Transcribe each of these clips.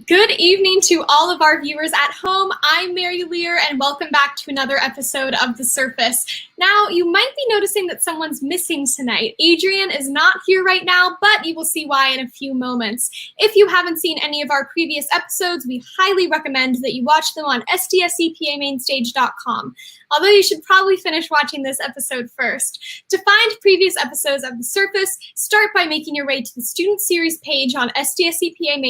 Good evening to all of our viewers at home. I'm Mary Lear, and welcome back to another episode of The Surface. Now, you might be noticing that someone's missing tonight. Adrian is not here right now, but you will see why in a few moments. If you haven't seen any of our previous episodes, we highly recommend that you watch them on SDSCPA Although you should probably finish watching this episode first. To find previous episodes of The Surface, start by making your way to the Student Series page on SDSCPA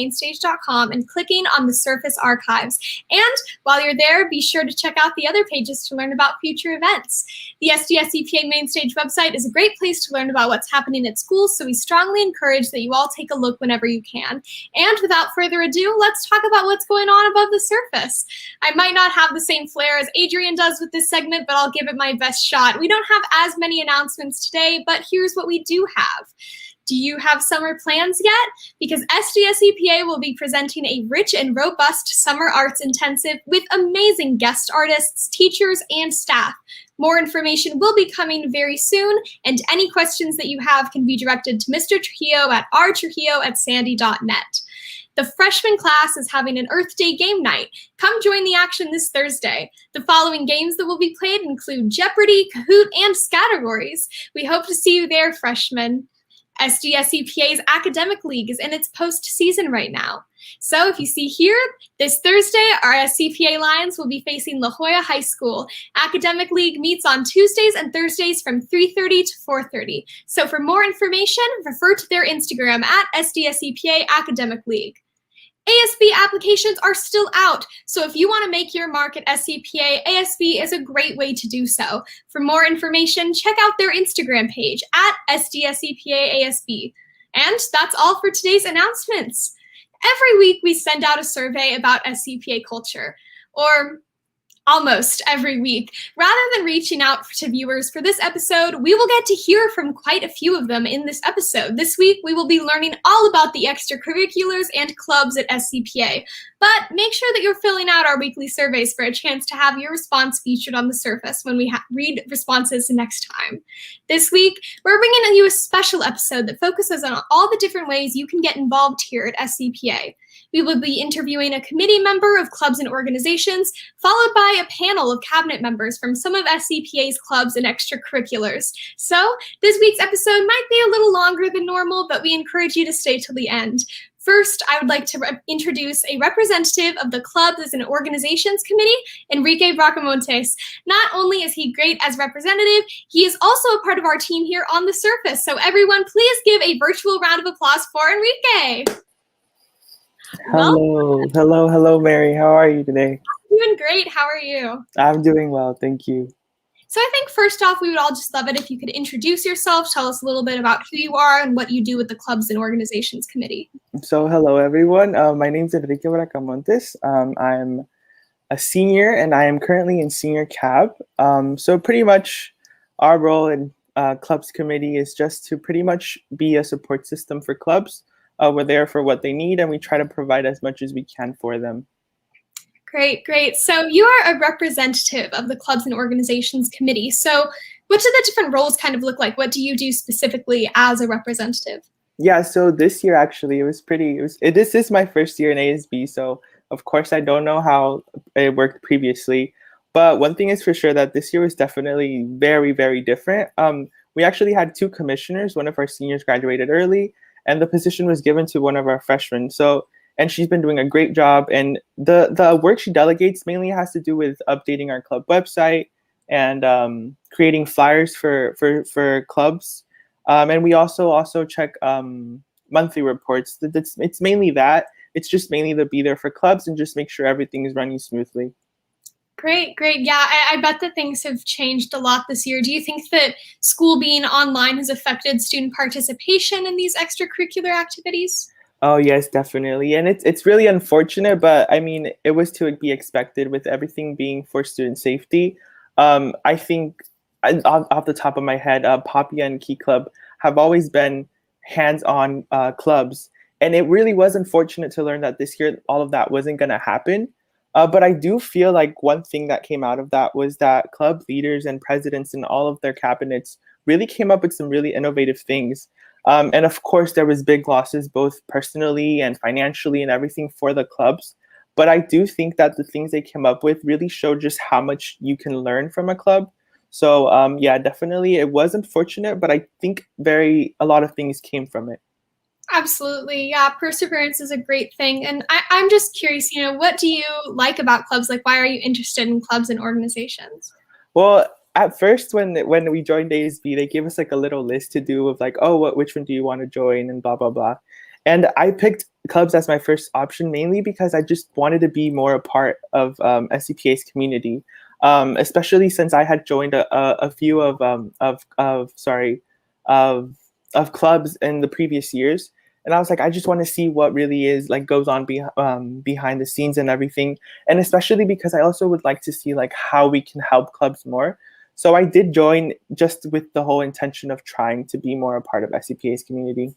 and clicking on the Surface Archives. And while you're there, be sure to check out the other pages to learn about future events. The SDSCPA Mainstage website is a great place to learn about what's happening at schools, so we strongly encourage that you all take a look whenever you can. And without further ado, let's talk about what's going on above the surface. I might not have the same flair as Adrian does with this segment, but I'll give it my best shot. We don't have as many announcements today, but here's what we do have. Do you have summer plans yet? Because SDSCPA will be presenting a rich and robust summer arts intensive with amazing guest artists, teachers, and staff. More information will be coming very soon, and any questions that you have can be directed to Mr. Trujillo at rtrujillo@sandy.net. The freshman class is having an Earth Day game night. Come join the action this Thursday. The following games that will be played include Jeopardy, Kahoot, and Scattergories. We hope to see you there, freshmen. SDSCPA's Academic League is in its postseason right now. So if you see here, this Thursday, our SCPA Lions will be facing La Jolla High School. Academic League meets on Tuesdays and Thursdays from 3:30 to 4:30. So for more information, refer to their Instagram at SDSCPA Academic League. ASB applications are still out, so if you want to make your mark at SCPA, ASB is a great way to do so. For more information, check out their Instagram page at SDSCPA ASB. And that's all for today's announcements. Every week we send out a survey about SCPA culture, or almost every week. Rather than reaching out to viewers for this episode, we will get to hear from quite a few of them in this episode. This week, we will be learning all about the extracurriculars and clubs at SCPA. But make sure that you're filling out our weekly surveys for a chance to have your response featured on The Surface when we read responses next time. This week, we're bringing you a special episode that focuses on all the different ways you can get involved here at SCPA. We will be interviewing a committee member of clubs and organizations, followed by a panel of cabinet members from some of SCPA's clubs and extracurriculars. So this week's episode might be a little longer than normal, but we encourage you to stay till the end. First, I would like to introduce a representative of the Clubs and Organizations Committee, Enrique Bracamontes. Not only is he great as representative, he is also a part of our team here on The Surface. So everyone, please give a virtual round of applause for Enrique. Hello, Mary. How are you today? I'm doing great. How are you? I'm doing well, thank you. So I think first off, we would all just love it if you could introduce yourself, tell us a little bit about who you are and what you do with the Clubs and Organizations Committee. So hello, everyone. My name is Enrique Bracamontes. I'm a senior, and I am currently in senior cab. So pretty much our role in Clubs Committee is just to pretty much be a support system for clubs. We're there for what they need, and we try to provide as much as we can for them. Great. So you are a representative of the Clubs and Organizations Committee. So what do the different roles kind of look like? What do you do specifically as a representative? Yeah, so this year actually, this is my first year in ASB, so of course I don't know how it worked previously. But one thing is for sure that this year was definitely very, very different. We actually had two commissioners. One of our seniors graduated early, and the position was given to one of our freshmen. And she's been doing a great job. And the work she delegates mainly has to do with updating our club website and creating flyers for clubs. And we also check monthly reports. It's mainly that. It's just mainly to be there for clubs and just make sure everything is running smoothly. Great. Yeah, I bet that things have changed a lot this year. Do you think that school being online has affected student participation in these extracurricular activities? Oh, yes, definitely. And it's really unfortunate, but I mean, it was to be expected with everything being for student safety. I think off the top of my head, Papia and Key Club have always been hands-on clubs. And it really was unfortunate to learn that this year all of that wasn't going to happen. But I do feel like one thing that came out of that was that club leaders and presidents and all of their cabinets really came up with some really innovative things. And of course, there was big losses, both personally and financially and everything for the clubs. But I do think that the things they came up with really showed just how much you can learn from a club. So yeah, definitely it was unfortunate, but I think a lot of things came from it. Absolutely. Yeah, perseverance is a great thing. And I'm just curious, what do you like about clubs? Like, why are you interested in clubs and organizations? Well, at first when we joined ASB, they gave us like a little list to do of like, oh, which one do you want to join and blah blah blah. And I picked clubs as my first option mainly because I just wanted to be more a part of SCPA's community, especially since I had joined a few of clubs in the previous years. And I was like, I just want to see what really is like goes on behind the scenes and everything, and especially because I also would like to see like how we can help clubs more. So I did join just with the whole intention of trying to be more a part of SCPA's community.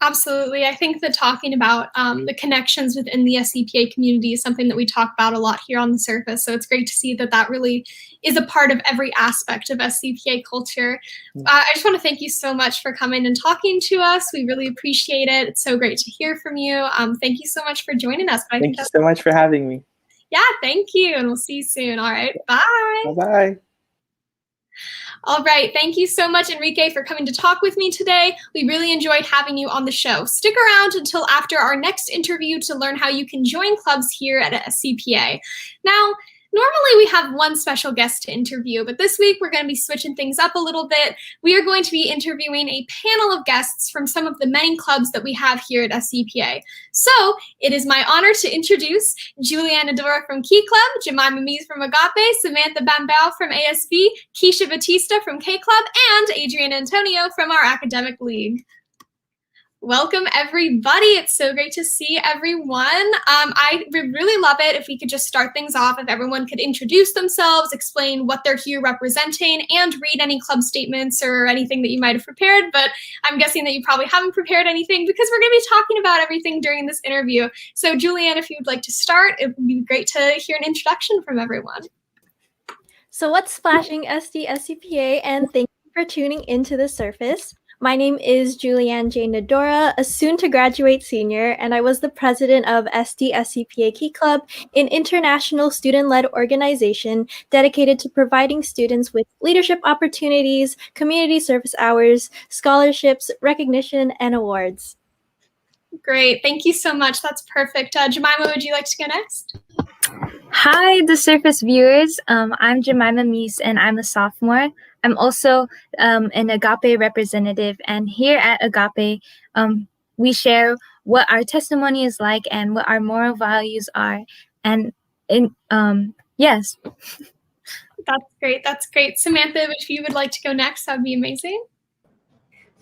Absolutely. I think that talking about the connections within the SCPA community is something that we talk about a lot here on the surface. So it's great to see that that really is a part of every aspect of SCPA culture. I just want to thank you so much for coming and talking to us. We really appreciate it. It's so great to hear from you. Thank you so much for joining us. Thank you so much for having me. Yeah, thank you. And we'll see you soon. All right. Bye. Bye-bye. All right. Thank you so much, Enrique, for coming to talk with me today. We really enjoyed having you on the show. Stick around until after our next interview to learn how you can join clubs here at SCPA. Now, normally we have one special guest to interview, but this week we're going to be switching things up a little bit. We are going to be interviewing a panel of guests from some of the many clubs that we have here at SCPA. So it is my honor to introduce Juliana Dora from Key Club, Jemima Mies from Agape, Samantha Bambao from ASB, Keisha Batista from K Club, and Adrian Antonio from our Academic League. Welcome, everybody. It's so great to see everyone. I would really love it if we could just start things off, if everyone could introduce themselves, explain what they're here representing, and read any club statements or anything that you might have prepared. But I'm guessing that you probably haven't prepared anything because we're going to be talking about everything during this interview. So, Julianne, if you would like to start, it would be great to hear an introduction from everyone. So what's splashing SDSCPA, and thank you for tuning into The Surface. My name is Julianne Jane Nadora, a soon-to-graduate senior, and I was the president of SDSCPA Key Club, an international student-led organization dedicated to providing students with leadership opportunities, community service hours, scholarships, recognition, and awards. Great. Thank you so much. That's perfect. Jemima, would you like to go next? Hi, The Surface viewers. I'm Jemima Mies, and I'm a sophomore. I'm also an Agape representative, and here at Agape, we share what our testimony is like and what our moral values are. And yes. That's great. That's great. Samantha, if you would like to go next, that would be amazing.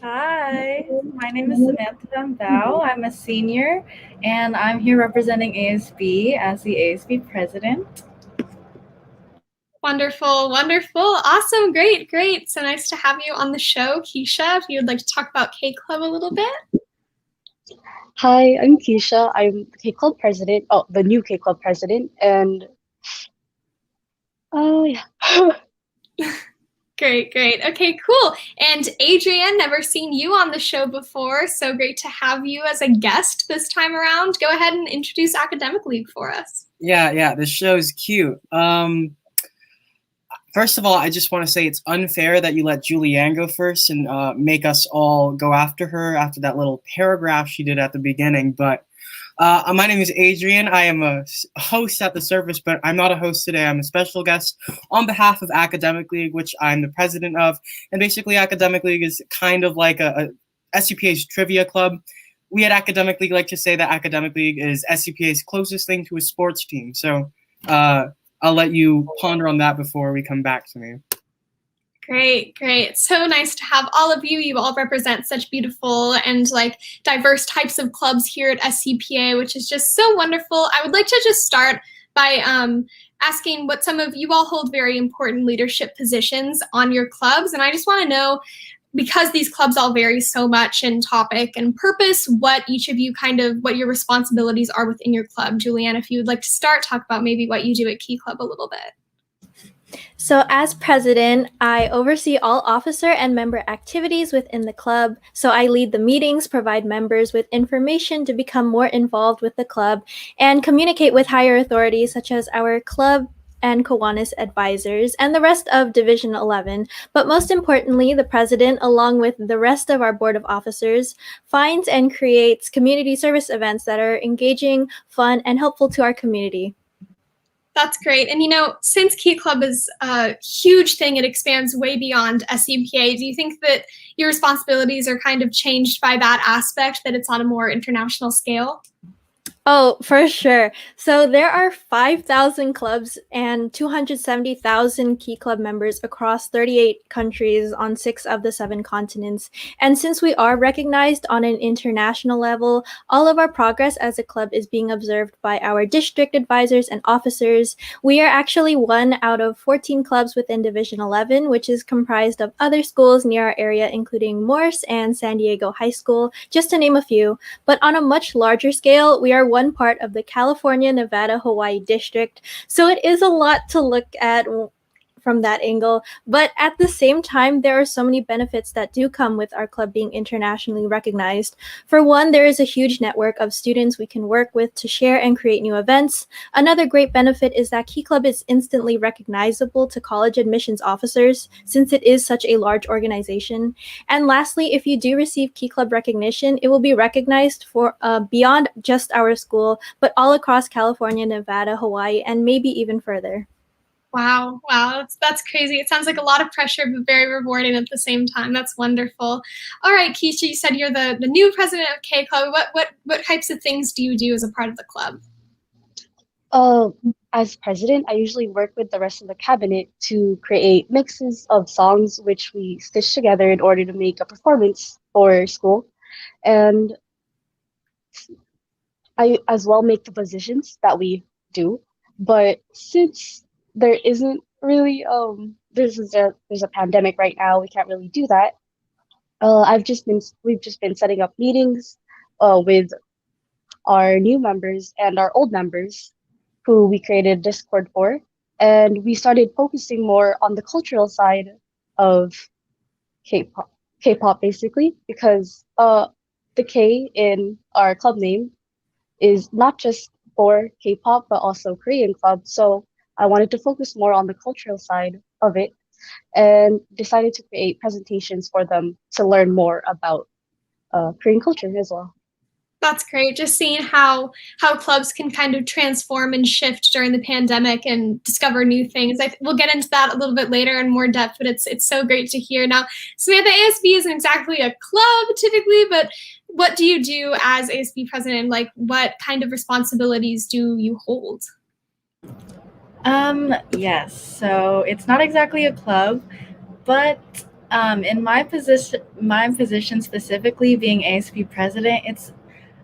Hi, my name is Samantha Bambao. I'm a senior, and I'm here representing ASB as the ASB president. Wonderful, wonderful. Awesome, great, great. So nice to have you on the show. Keisha, if you would like to talk about K Club a little bit. Hi, I'm Keisha. I'm K Club president. Oh, the new K Club president. And yeah. Great, great. Okay, cool. And Adrian, never seen you on the show before. So great to have you as a guest this time around. Go ahead and introduce Academic League for us. Yeah, this show's cute. First of all, I just want to say it's unfair that you let Julianne go first and make us all go after her after that little paragraph she did at the beginning. But my name is Adrian. I am a host at The Surface, but I'm not a host today. I'm a special guest on behalf of Academic League, which I'm the president of. And basically, Academic League is kind of like a SCPA's trivia club. We at Academic League like to say that Academic League is SCPA's closest thing to a sports team. So I'll let you ponder on that before we come back to me. Great, great. So nice to have all of you. You all represent such beautiful and diverse types of clubs here at SCPA, which is just so wonderful. I would like to just start by asking what some of you all hold very important leadership positions on your clubs. And I just want to know, because these clubs all vary so much in topic and purpose, what each of you what your responsibilities are within your club. Julianne, if you would like to start, talk about maybe what you do at Key Club a little bit. So, as president, I oversee all officer and member activities within the club. So, I lead the meetings, provide members with information to become more involved with the club, and communicate with higher authorities such as our club and Kiwanis advisors and the rest of Division 11. But most importantly, the president, along with the rest of our board of officers, finds and creates community service events that are engaging, fun, and helpful to our community. That's great. And since Key Club is a huge thing, it expands way beyond SCPA. Do you think that your responsibilities are kind of changed by that aspect, that it's on a more international scale? Oh, for sure. So there are 5,000 clubs and 270,000 Key Club members across 38 countries on 6 of the 7 continents. And since we are recognized on an international level, all of our progress as a club is being observed by our district advisors and officers. We are actually one out of 14 clubs within Division 11, which is comprised of other schools near our area, including Morse and San Diego High School, just to name a few. But on a much larger scale, we are one part of the California, Nevada, Hawaii district. So it is a lot to look at from that angle. But at the same time, there are so many benefits that do come with our club being internationally recognized. For one, there is a huge network of students we can work with to share and create new events. Another great benefit is that Key Club is instantly recognizable to college admissions officers since it is such a large organization. And lastly, if you do receive Key Club recognition, it will be recognized for beyond just our school, but all across California, Nevada, Hawaii, and maybe even further. Wow, that's crazy. It sounds like a lot of pressure, but very rewarding at the same time. That's wonderful. All right, Keisha, you said you're the new president of K Club. What types of things do you do as a part of the club? As president, I usually work with the rest of the cabinet to create mixes of songs which we stitch together in order to make a performance for school. And I as well make the positions that we do. But since there isn't really there's a pandemic right now, we can't really do that. We've just been setting up meetings with our new members and our old members who we created Discord for, and we started focusing more on the cultural side of K-pop basically, because the K in our club name is not just for K-pop but also Korean club. So I wanted to focus more on the cultural side of it and decided to create presentations for them to learn more about Korean culture as well. That's great. Just seeing how clubs can kind of transform and shift during the pandemic and discover new things. We'll get into that a little bit later in more depth, but it's so great to hear. Now, Samantha, ASB isn't exactly a club typically, but what do you do as ASB president? Like, what kind of responsibilities do you hold? Yes, so it's not exactly a club, but in my position specifically being ASB president,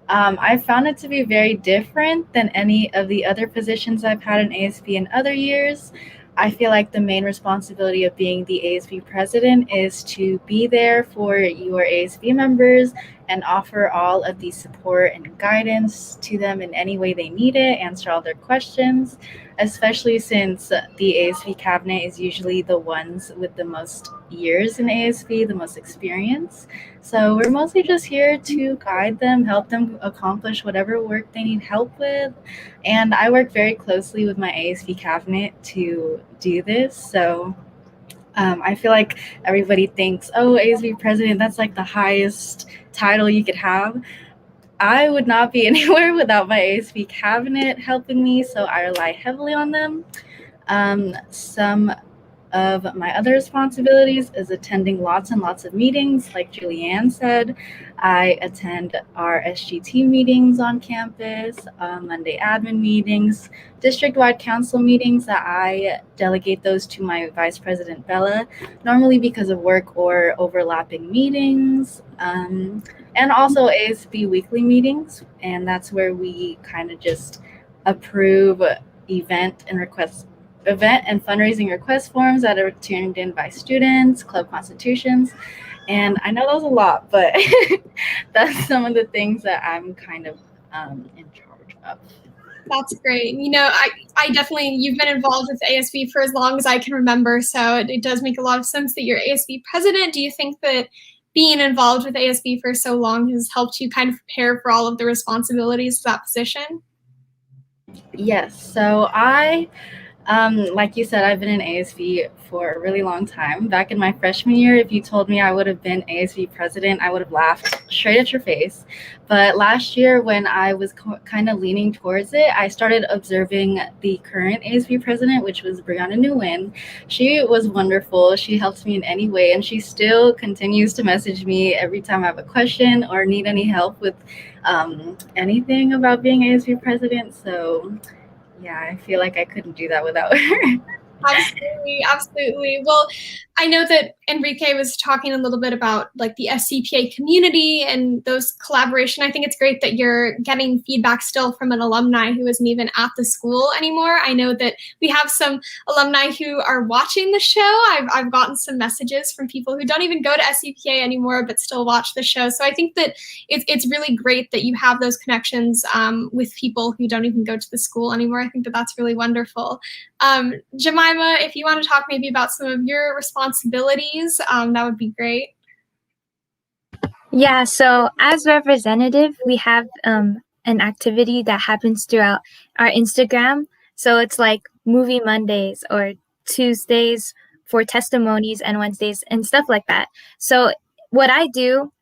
I found it to be very different than any of the other positions I've had in ASB in other years. I feel like the main responsibility of being the ASB president is to be there for your ASB members and offer all of the support and guidance to them in any way they need it, answer all their questions, especially since the ASB cabinet is usually the ones with the most years in ASB, the most experience. So we're mostly just here to guide them, help them accomplish whatever work they need help with. And I work very closely with my ASB cabinet to do this. So I feel like everybody thinks, oh, ASB president, that's like the highest title you could have. I would not be anywhere without my ASB cabinet helping me, so I rely heavily on them. Some of my other responsibilities is attending lots and lots of meetings. Like Julianne said, I attend our SGT meetings on campus, Monday admin meetings, district-wide council meetings that I delegate those to my Vice President Bella, normally because of work or overlapping meetings, and also ASB weekly meetings, and that's where we kind of just approve event and fundraising request forms that are turned in by students, club constitutions. And I know that was a lot, but that's some of the things that I'm kind of in charge of. That's great. You know, I definitely, you've been involved with ASB for as long as I can remember, so it does make a lot of sense that you're ASB president. Do you think that being involved with ASB for so long has helped you kind of prepare for all of the responsibilities of that position? Yes. So like you said, I've been in ASB for a really long time. Back in my freshman year, if you told me I would have been ASB president, I would have laughed straight at your face. But last year, when I was kind of leaning towards it, I started observing the current ASB president, which was Brianna Nguyen. She was wonderful. She helped me in any way, and she still continues to message me every time I have a question or need any help with anything about being ASB president. So yeah, I feel like I couldn't do that without her. Absolutely, absolutely. Well, I know that Enrique was talking a little bit about like the SCPA community and those collaboration. I think it's great that you're getting feedback still from an alumni who isn't even at the school anymore. I know that we have some alumni who are watching the show. I've gotten some messages from people who don't even go to SCPA anymore but still watch the show. So I think that it's really great that you have those connections with people who don't even go to the school anymore. I think that that's really wonderful. Jemima, if you want to talk maybe about some of your responsibilities, that would be great. Yeah, so as representative, we have an activity that happens throughout our Instagram. So it's like movie Mondays or Tuesdays for testimonies and Wednesdays and stuff like that. So what I do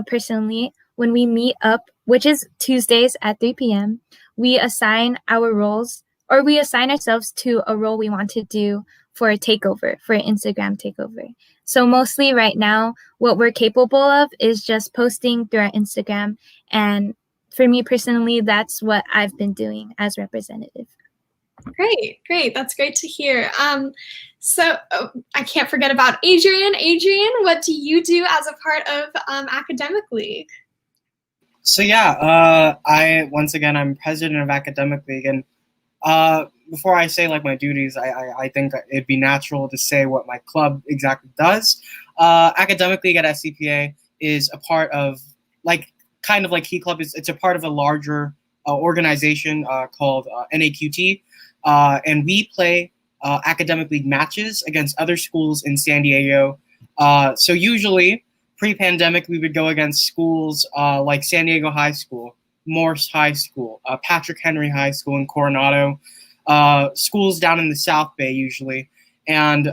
personally, when we meet up, which is Tuesdays at 3 p.m., we assign our roles, or we assign ourselves to a role we want to do for a takeover, for an Instagram takeover. So mostly right now, what we're capable of is just posting through our Instagram. And for me personally, that's what I've been doing as representative. Great, great. That's great to hear. So I can't forget about Adrian. Adrian, what do you do as a part of Academic League? So yeah, I'm president of Academic League, and before I say like my duties, I think it'd be natural to say what my club exactly does. Academic League at SCPA is a part of kind of like Key Club. It's a part of a larger organization called NAQT, and we play Academic League matches against other schools in San Diego. So usually, pre-pandemic, we would go against schools like San Diego High School, Morse High School, Patrick Henry High School in Coronado, schools down in the South Bay usually, and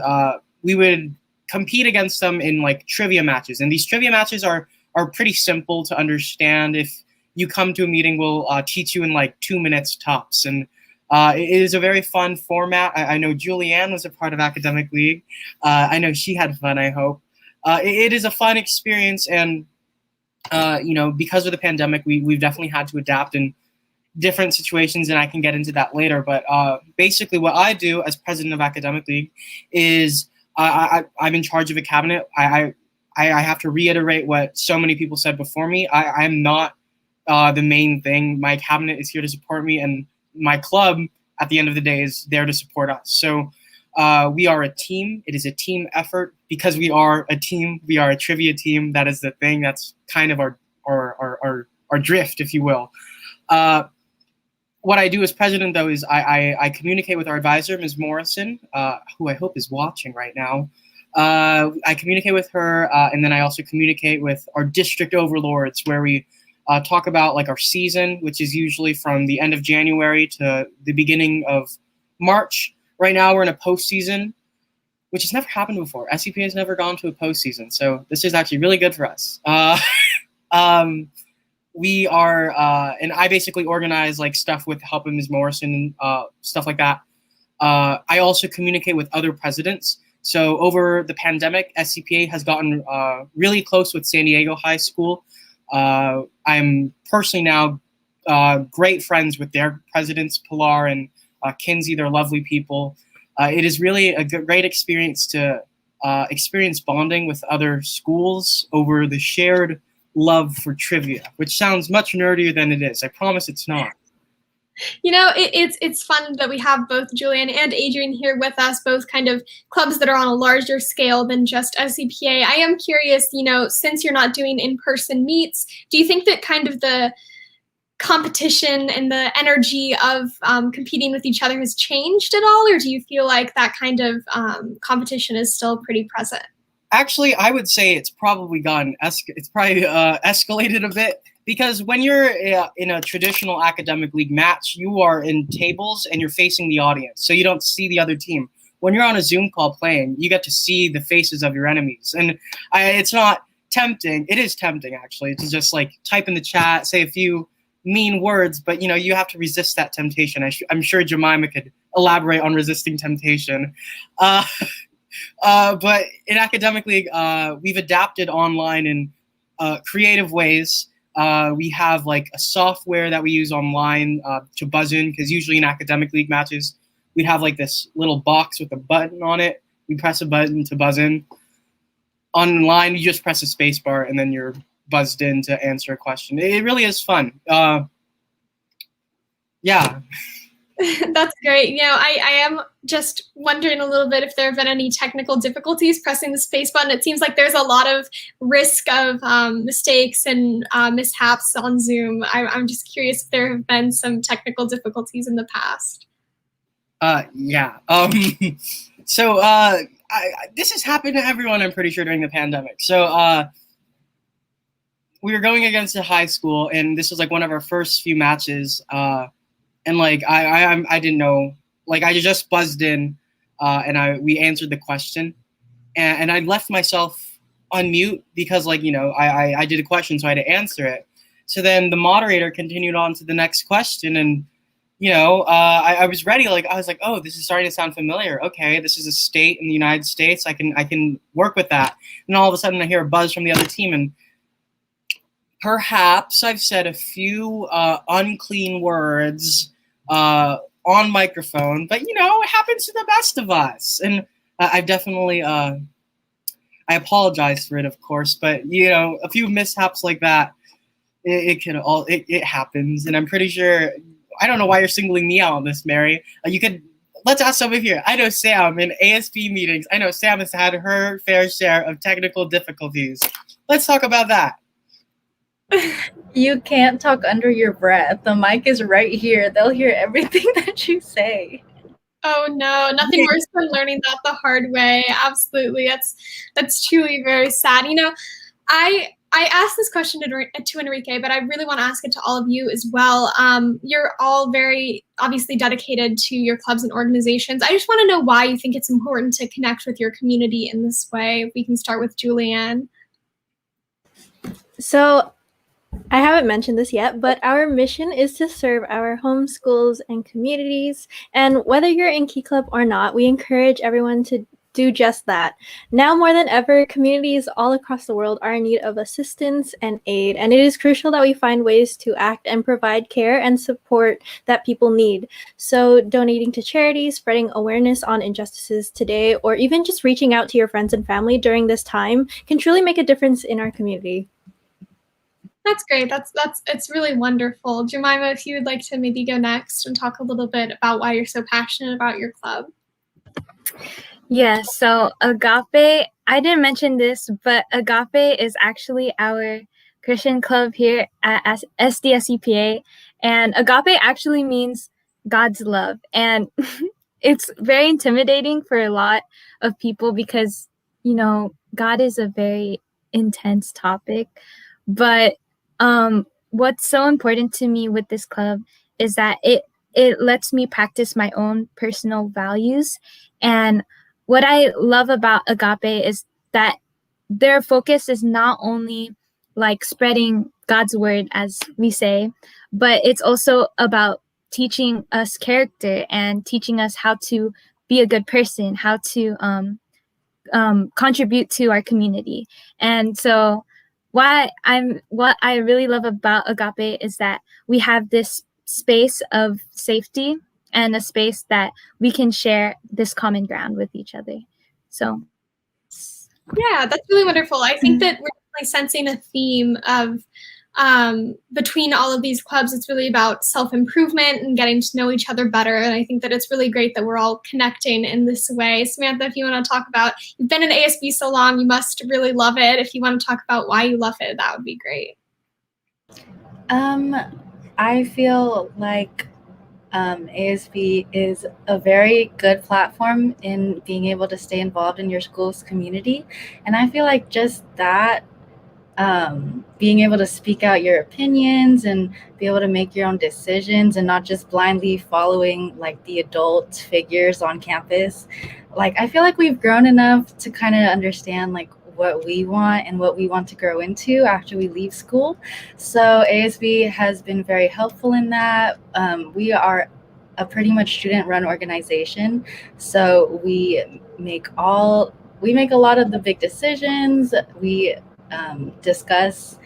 we would compete against them in like trivia matches. And these trivia matches are pretty simple to understand. If you come to a meeting, we'll teach you in like 2 minutes tops. And it is a very fun format. I know Julianne was a part of Academic League. I know she had fun, I hope. It is a fun experience, and because of the pandemic, we've definitely had to adapt in different situations, and I can get into that later. But basically, what I do as president of Academic League is I'm in charge of a cabinet. I have to reiterate what so many people said before me. I'm not the main thing. My cabinet is here to support me, and my club, at the end of the day, is there to support us. So we are a team. It is a team effort. Because we are a team, we are a trivia team. That is the thing. That's kind of our drift, if you will. What I do as president, though, is I communicate with our advisor, Ms. Morrison, who I hope is watching right now. I communicate with her, and then I also communicate with our district overlords, where we talk about like our season, which is usually from the end of January to the beginning of March. Right now, we're in a postseason, which has never happened before. SCPA has never gone to a postseason, so this is actually really good for us. We are, and I basically organize like stuff with the help of Ms. Morrison and stuff like that. I also communicate with other presidents. So over the pandemic, SCPA has gotten really close with San Diego High School. I'm personally now great friends with their presidents, Pilar and Kinsey. They're lovely people. It is really a great experience to experience bonding with other schools over the shared love for trivia, which sounds much nerdier than it is. I promise it's not. You know, it's fun that we have both Julian and Adrian here with us, both kind of clubs that are on a larger scale than just SCPA. I am curious, since you're not doing in-person meets, do you think that kind of the competition and the energy of competing with each other has changed at all, or do you feel like that kind of competition is still pretty present? Actually, I would say it's probably escalated a bit, because when you're in a traditional academic league match, you are in tables and you're facing the audience, so you don't see the other team. When you're on a Zoom call playing, you get to see the faces of your enemies, and it's not tempting. It is tempting, actually, to just like type in the chat, say a few mean words, but you have to resist that temptation. I'm sure Jemima could elaborate on resisting temptation. But in academic league, we've adapted online in creative ways. We have like a software that we use online to buzz in, because usually in academic league matches, we'd have like this little box with a button on it. We press a button to buzz in. Online, you just press a space bar and then you're buzzed in to answer a question. It really is fun. Yeah. That's great. I am just wondering a little bit if there have been any technical difficulties pressing the space button. It seems like there's a lot of risk of mistakes and mishaps on Zoom. I'm just curious if there have been some technical difficulties in the past. Yeah. So this has happened to everyone, I'm pretty sure, during the pandemic. So we were going against a high school, and this was like one of our first few matches. And like I didn't know, like I just buzzed in, and we answered the question, and I left myself on mute because like I did a question, so I had to answer it. So then the moderator continued on to the next question, and I was ready. Like I was like, oh, this is starting to sound familiar. Okay, this is a state in the United States. I can work with that. And all of a sudden, I hear a buzz from the other team, and perhaps I've said a few unclean words on microphone, but it happens to the best of us. And I've definitely I apologize for it, of course, but a few mishaps like that, it happens. And I'm pretty sure, I don't know why you're singling me out on this, Mary. Let's ask someone here. I know Sam in ASP meetings. I know Sam has had her fair share of technical difficulties. Let's talk about that. You can't talk under your breath. The mic is right here. They'll hear everything that you say. Oh no, nothing worse than learning that the hard way. Absolutely. That's truly very sad. I asked this question to Enrique, but I really want to ask it to all of you as well. You're all very obviously dedicated to your clubs and organizations. I just want to know why you think it's important to connect with your community in this way. We can start with Julianne. So I haven't mentioned this yet, but our mission is to serve our home schools and communities. And whether you're in Key Club or not, we encourage everyone to do just that. Now more than ever, communities all across the world are in need of assistance and aid, and it is crucial that we find ways to act and provide care and support that people need. So donating to charities, spreading awareness on injustices today, or even just reaching out to your friends and family during this time can truly make a difference in our community. That's great. It's really wonderful. Jemima, if you would like to maybe go next and talk a little bit about why you're so passionate about your club. Yeah, so Agape, I didn't mention this, but Agape is actually our Christian club here at SDSCPA, and Agape actually means God's love, and it's very intimidating for a lot of people because, God is a very intense topic, but what's so important to me with this club is that it lets me practice my own personal values. And what I love about Agape is that their focus is not only like spreading God's word, as we say, but it's also about teaching us character and teaching us how to be a good person, how to contribute to our community. And so what I really love about Agape is that we have this space of safety and a space that we can share this common ground with each other. So yeah, that's really wonderful. I think that we're definitely sensing a theme of between all of these clubs. It's really about self-improvement and getting to know each other better. And I think that it's really great that we're all connecting in this way. Samantha, if you want to talk about, you've been in ASB so long, you must really love it. If you want to talk about why you love it, that would be great. I feel like ASB is a very good platform in being able to stay involved in your school's community. And I feel like just that, being able to speak out your opinions and be able to make your own decisions and not just blindly following like the adult figures on campus. Like, I feel like we've grown enough to kind of understand like what we want and what we want to grow into after we leave school. So ASB has been very helpful in that. We are a pretty much student-run organization, so we make a lot of the big decisions. We discuss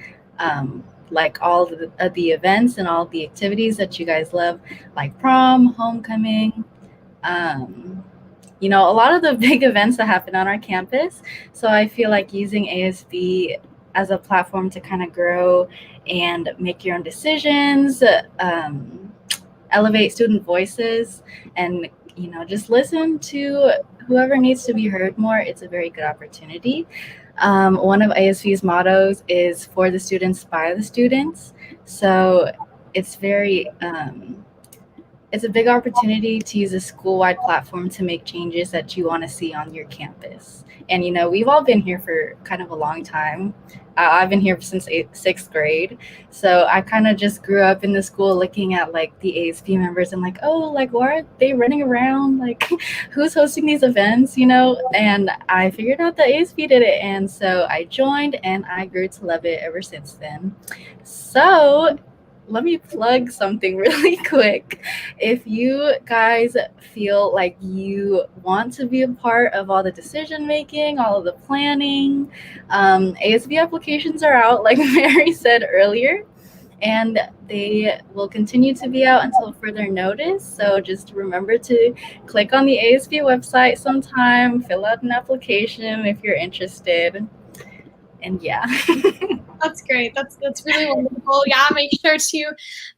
like all of the events and all the activities that you guys love, like prom, homecoming, a lot of the big events that happen on our campus. So I feel like using ASB as a platform to kind of grow and make your own decisions, elevate student voices, and just listen to whoever needs to be heard more. It's a very good opportunity. One of ASV's mottos is for the students, by the students. So it's it's a big opportunity to use a school-wide platform to make changes that you want to see on your campus. And, we've all been here for kind of a long time. I've been here since sixth grade. So I kind of just grew up in the school looking at like the ASB members and like, oh, like, why are they running around? Like, who's hosting these events, And I figured out that ASB did it. And so I joined and I grew to love it ever since then. So let me plug something really quick. If you guys feel like you want to be a part of all the decision making, all of the planning, ASB applications are out, like Mary said earlier, and they will continue to be out until further notice. So just remember to click on the ASB website sometime, fill out an application if you're interested. And yeah. That's great. That's really wonderful. Yeah, make sure to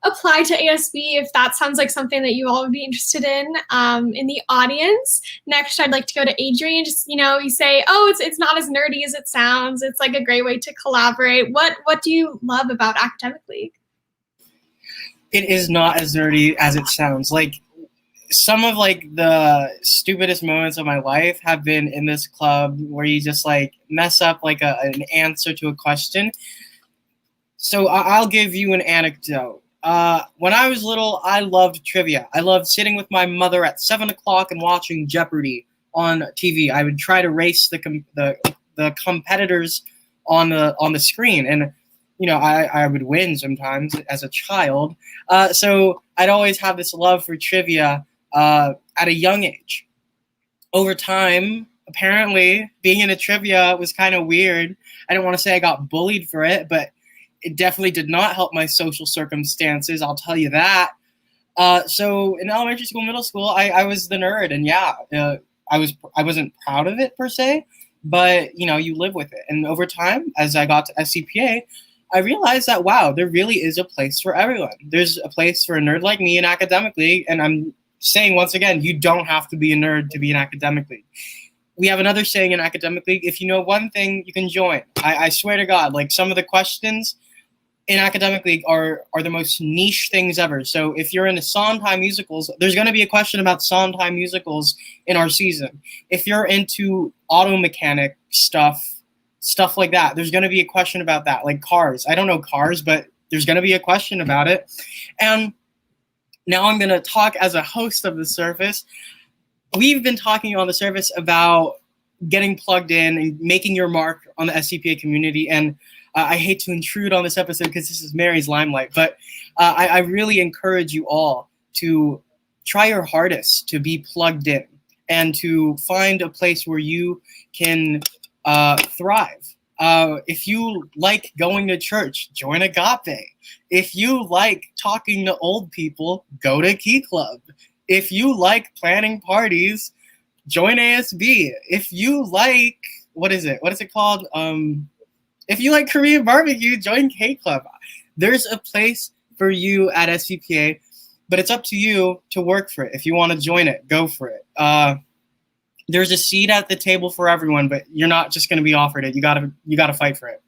apply to ASB if that sounds like something that you all would be interested in the audience. Next, I'd like to go to Adrian. Just, you say, oh, it's not as nerdy as it sounds. It's like a great way to collaborate. What do you love about Academic League? It is not as nerdy as it sounds. Like, some of like the stupidest moments of my life have been in this club where you just like mess up like an answer to a question. So I'll give you an anecdote. When I was little, I loved trivia. I loved sitting with my mother at 7 o'clock and watching Jeopardy on TV. I would try to race the competitors on the screen, and I would win sometimes as a child. So I'd always have this love for trivia at a young age. Over time, apparently, being in a trivia was kind of weird. I don't want to say I got bullied for it, but it definitely did not help my social circumstances, I'll tell you that. So in elementary school, middle school, I was the nerd, and I wasn't proud of it per se, but you live with it. And over time, as I got to SCPA, I realized that, wow, there really is a place for everyone. There's a place for a nerd like me in Academic League, and I'm saying once again, you don't have to be a nerd to be in Academic League. We have another saying in Academic League: if you know one thing, you can join. I swear to God, like some of the questions in Academic League are the most niche things ever. So if you're into Sondheim musicals, there's going to be a question about Sondheim musicals in our season. If you're into auto mechanic stuff like that, there's going to be a question about that. Like cars. I don't know cars, but there's going to be a question about it. And now I'm going to talk as a host of The Surface. We've been talking on The Surface about getting plugged in and making your mark on the SCPA community. And I hate to intrude on this episode because this is Mary's limelight, but I really encourage you all to try your hardest to be plugged in and to find a place where you can thrive. If you like going to church, join Agape. If you like talking to old people, go to Key Club. If you like planning parties, join ASB. If you like, what is it called? If you like Korean barbecue, join K Club. There's a place for you at SCPA, but it's up to you to work for it. If you want to join it, go for it. There's a seat at the table for everyone, but you're not just going to be offered it. You gotta fight for it.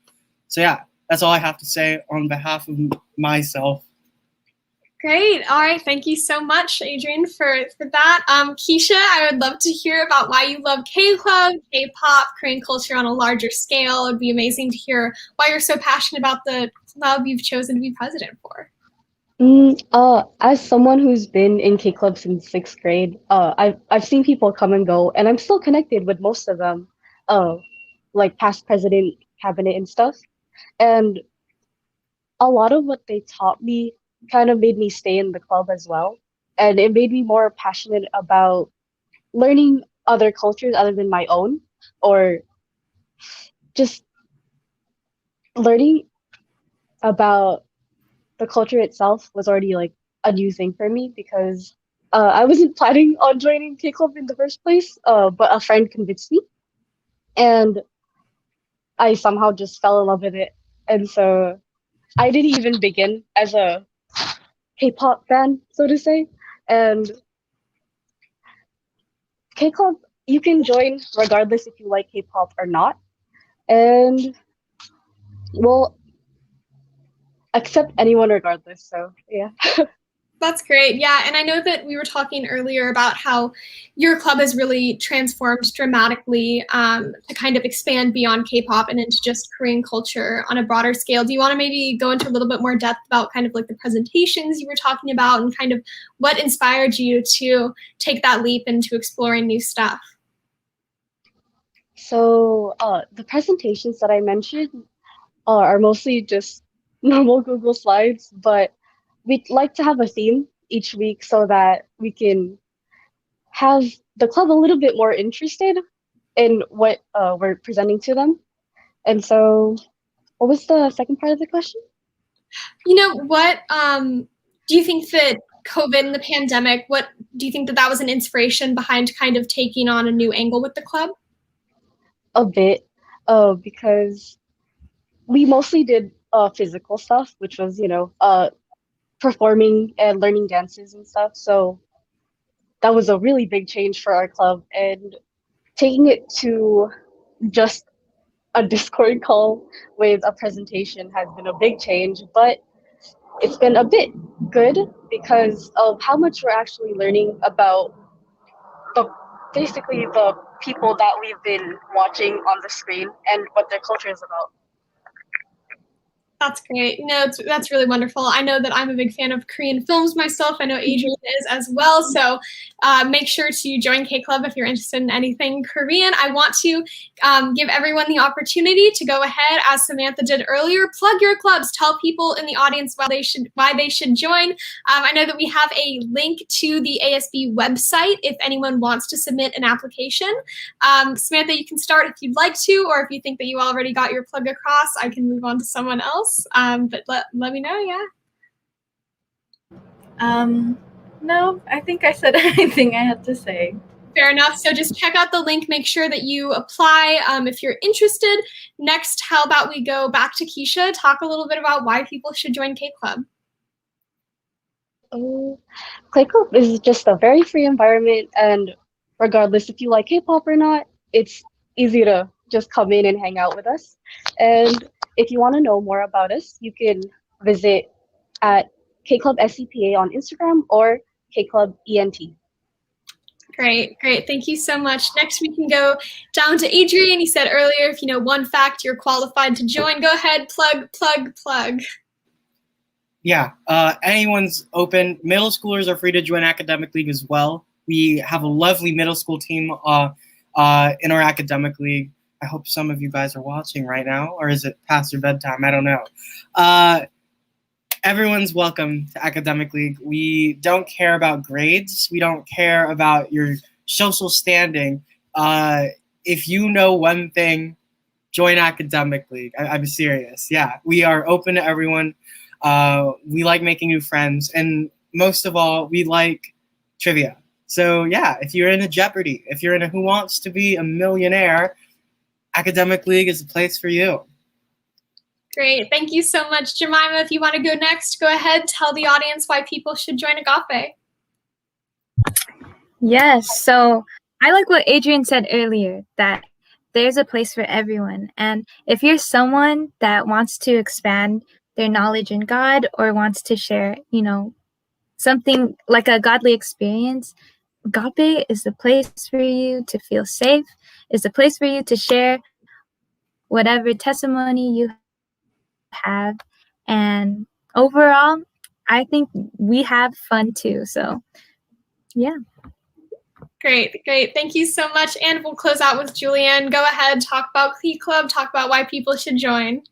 So yeah, that's all I have to say on behalf of myself. Great. All right. Thank you so much, Adrian, for that. Keisha, I would love to hear about why you love K-Club, K-pop, Korean culture on a larger scale. It'd be amazing to hear why you're so passionate about the club you've chosen to be president for. As someone who's been in K Club since sixth grade, I've seen people come and go, and I'm still connected with most of them, like past president, cabinet, and stuff. And a lot of what they taught me kind of made me stay in the club as well, and it made me more passionate about learning other cultures other than my own, or just learning about the culture itself was already like a new thing for me because I wasn't planning on joining K Club in the first place, but a friend convinced me, and I somehow just fell in love with it. And so I didn't even begin as a K-pop fan, so to say. And K Club, you can join regardless if you like K-pop or not, and we'll accept anyone regardless. So yeah. That's great. Yeah. And I know that we were talking earlier about how your club has really transformed dramatically to kind of expand beyond K-pop and into just Korean culture on a broader scale. Do you want to maybe go into a little bit more depth about kind of like the presentations you were talking about and kind of what inspired you to take that leap into exploring new stuff? So the presentations that I mentioned are mostly just normal Google Slides, but we'd like to have a theme each week so that we can have the club a little bit more interested in what we're presenting to them. And so, what was the second part of the question? You know, what do you think that COVID and the pandemic, what do you think that was an inspiration behind kind of taking on a new angle with the club? A bit, because we mostly did physical stuff, which was, performing and learning dances and stuff. So that was a really big change for our club. And taking it to just a Discord call with a presentation has been a big change, but it's been a bit good because of how much we're actually learning about the basically the people that we've been watching on the screen and what their culture is about. That's great. No, that's really wonderful. I know that I'm a big fan of Korean films myself. I know Adrian is as well. So make sure to join K-Club if you're interested in anything Korean. I want to give everyone the opportunity to go ahead, as Samantha did earlier, plug your clubs. Tell people in the audience why they should join. I know that we have a link to the ASB website if anyone wants to submit an application. Samantha, you can start if you'd like to, or if you think that you already got your plug across, I can move on to someone else. But let me know, yeah. No, I think I said everything I had to say. Fair enough. So just check out the link. Make sure that you apply if you're interested. Next, how about we go back to Keisha, talk a little bit about why people should join K-Club. K-Club is just a very free environment, and regardless if you like K-pop or not, it's easy to just come in and hang out with us. And if you want to know more about us, you can visit at K-Club SCPA on Instagram or K-Club ENT. Great. Thank you so much. Next, we can go down to Adrian. You said earlier, if you know one fact, you're qualified to join. Go ahead, plug. Yeah, anyone's open. Middle schoolers are free to join Academic League as well. We have a lovely middle school team in our Academic League. I hope some of you guys are watching right now, or is it past your bedtime? I don't know. Everyone's welcome to Academic League. We don't care about grades. We don't care about your social standing. If you know one thing, join Academic League. I'm serious. Yeah, we are open to everyone. We like making new friends. And most of all, we like trivia. So yeah, if you're in a Jeopardy, if you're in a Who Wants to Be a Millionaire, Academic League is the place for you. Great. Thank you so much. Jemima, if you want to go next, go ahead. Tell the audience why people should join Agape. Yes. So I like what Adrian said earlier, that there's a place for everyone. And if you're someone that wants to expand their knowledge in God or wants to share, something like a godly experience, Agape is the place for you to feel safe, is the place for you to share whatever testimony you have. And overall, I think we have fun too. So, yeah. Great. Thank you so much. And we'll close out with Julianne. Go ahead, talk about Key Club, talk about why people should join.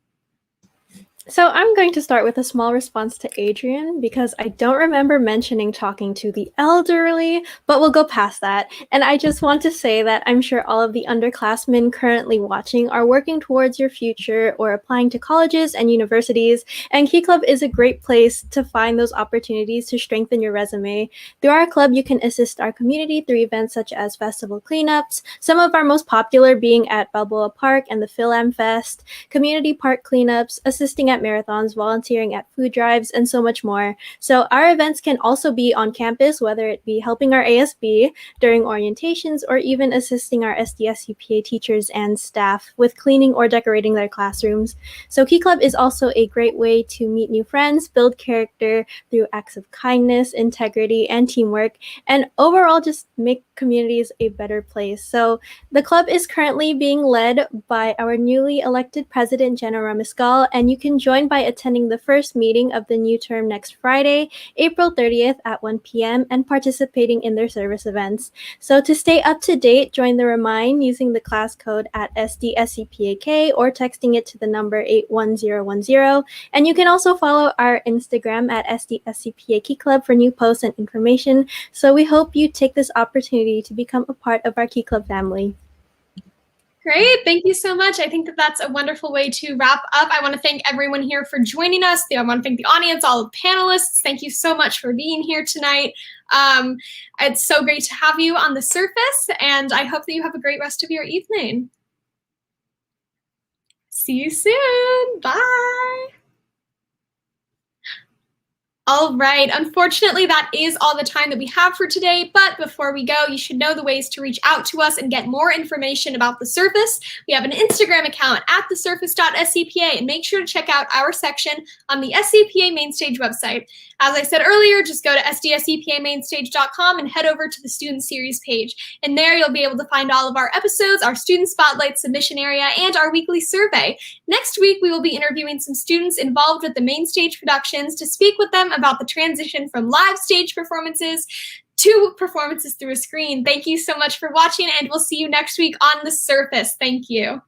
So I'm going to start with a small response to Adrian because I don't remember mentioning talking to the elderly, but we'll go past that. And I just want to say that I'm sure all of the underclassmen currently watching are working towards your future or applying to colleges and universities. And Key Club is a great place to find those opportunities to strengthen your resume. Through our club, you can assist our community through events such as festival cleanups, some of our most popular being at Balboa Park and the Phil-Am Fest, community park cleanups, assisting at marathons, volunteering at food drives, and so much more. So our events can also be on campus, whether it be helping our ASB during orientations or even assisting our SDSCPA teachers and staff with cleaning or decorating their classrooms. So Key Club is also a great way to meet new friends, build character through acts of kindness, integrity, and teamwork, and overall just make communities a better place. So the club is currently being led by our newly elected president, Jenna Ramiscal, and you can join by attending the first meeting of the new term next Friday, April 30th at 1 p.m. and participating in their service events. So to stay up to date, join the Remind using the class code at SDSCPAK or texting it to the number 81010. And you can also follow our Instagram at SDSCPA Key Club for new posts and information. So we hope you take this opportunity to become a part of our Key Club family. Great. Thank you so much. I think that that's a wonderful way to wrap up. I want to thank everyone here for joining us. I want to thank the audience, all the panelists. Thank you so much for being here tonight. It's so great to have you on the surface, and I hope that you have a great rest of your evening. See you soon. Bye. All right. Unfortunately, that is all the time that we have for today. But before we go, you should know the ways to reach out to us and get more information about The Surface. We have an Instagram account at thesurface.scpa, and make sure to check out our section on the SCPA Mainstage website. As I said earlier, just go to sdscpamainstage.com and head over to the Student Series page. And there you'll be able to find all of our episodes, our Student Spotlight submission area, and our weekly survey. Next week, we will be interviewing some students involved with the Mainstage productions to speak with them about the transition from live stage performances to performances through a screen. Thank you so much for watching, and we'll see you next week on The Surface. Thank you.